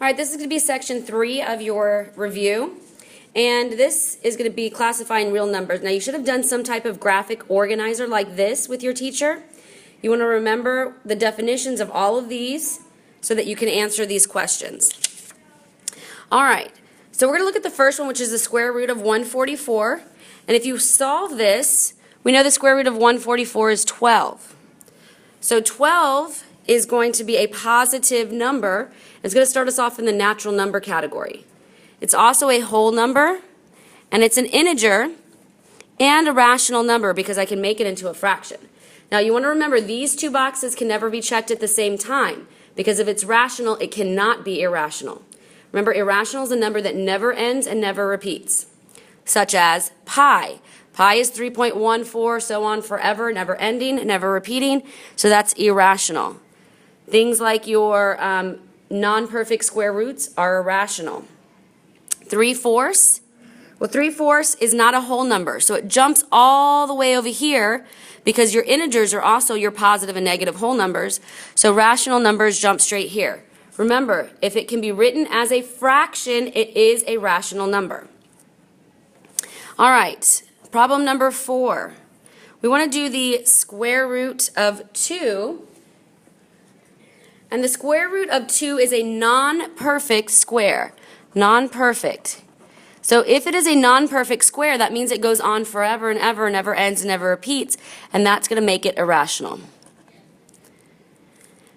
All right, this is going to be section 3 of your review, and this is going to be classifying real numbers. Now, you should have done some type of graphic organizer like this with your teacher. You want to remember the definitions of all of these so that you can answer these questions. All right, so we're going to look at the first one, which is the square root of 144. And if you solve this, we know the square root of 144 is 12. So 12 is going to be a positive number. It's going to start us off in the natural number category. It's also a whole number, and it's an integer and a rational number because I can make it into a fraction. Now you want to remember these two boxes can never be checked at the same time because if it's rational, it cannot be irrational. Remember, irrational is a number that never ends and never repeats, such as pi. Pi is 3.14, so on forever, never ending, never repeating, so that's irrational. Things like your non-perfect square roots are irrational. 3/4, well, 3/4 is not a whole number, so it jumps all the way over here because your integers are also your positive and negative whole numbers, so rational numbers jump straight here. Remember, if it can be written as a fraction, it is a rational number. All right, problem number 4. We want to do the square root of 2. And the square root of 2 is a non-perfect square. Non-perfect. So if it is a non-perfect square, that means it goes on forever and ever, never ends and never repeats, and that's going to make it irrational.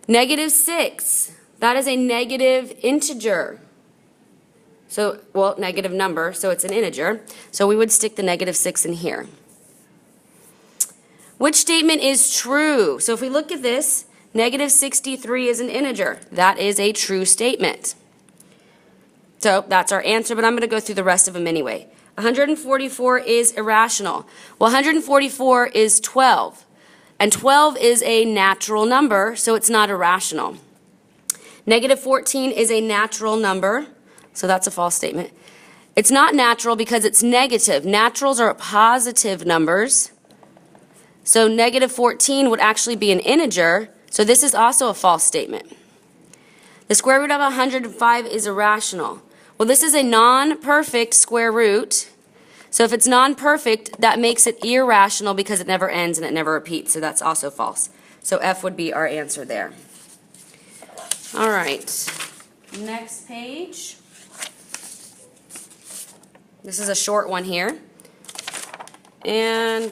-6. That is a negative integer. So, well, negative number, so it's an integer. So we would stick the -6 in here. Which statement is true? So if we look at this, -63 is an integer. That is a true statement. So that's our answer, but I'm going to go through the rest of them anyway. 144 is irrational. Well, 144 is 12, and 12 is a natural number, so it's not irrational. -14 is a natural number, so that's a false statement. It's not natural because it's negative. Naturals are positive numbers, so -14 would actually be an integer, so this is also a false statement. The square root of 105 is irrational. Well, this is a non-perfect square root, so if it's non-perfect, that makes it irrational because it never ends and it never repeats, so that's also false. So F would be our answer there. All right, next page. This is a short one here. And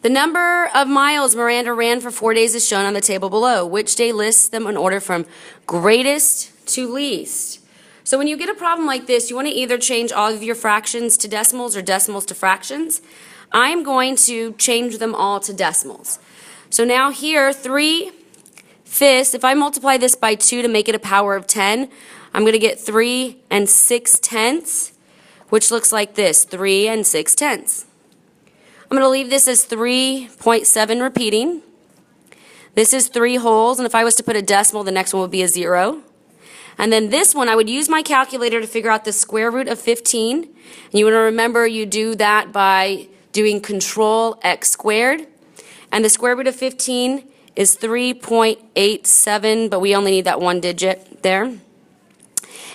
the number of miles Miranda ran for 4 days is shown on the table below. Which day lists them in order from greatest to least? So when you get a problem like this, you want to either change all of your fractions to decimals or decimals to fractions. I'm going to change them all to decimals. So now here, 3/5, if I multiply this by 2 to make it a power of 10, I'm going to get 3 6/10, which looks like this, 3 6/10. I'm going to leave this as 3.7 repeating. This is 3 wholes, and if I was to put a decimal, the next one would be a 0. And then this one, I would use my calculator to figure out the square root of 15. And you want to remember you do that by doing control x squared. And the square root of 15 is 3.87, but we only need that one digit there.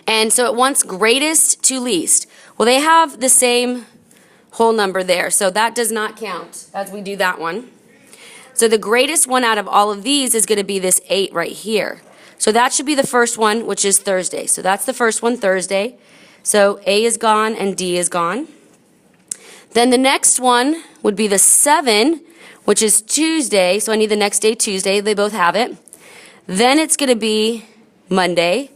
And so it wants greatest to least. Well, they have the same whole number there, so that does not count as we do that one. So the greatest one out of all of these is going to be this 8 right here. So that should be the first one, which is Thursday. So that's the first one, Thursday. So A is gone and D is gone. Then the next one would be the 7, which is Tuesday. So I need the next day, Tuesday. They both have it. Then it's going to be Monday.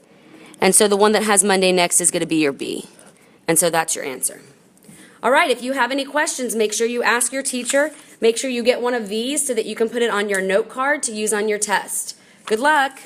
And so the one that has Monday next is going to be your B. And so that's your answer. All right, if you have any questions, make sure you ask your teacher. Make sure you get one of these so that you can put it on your note card to use on your test. Good luck.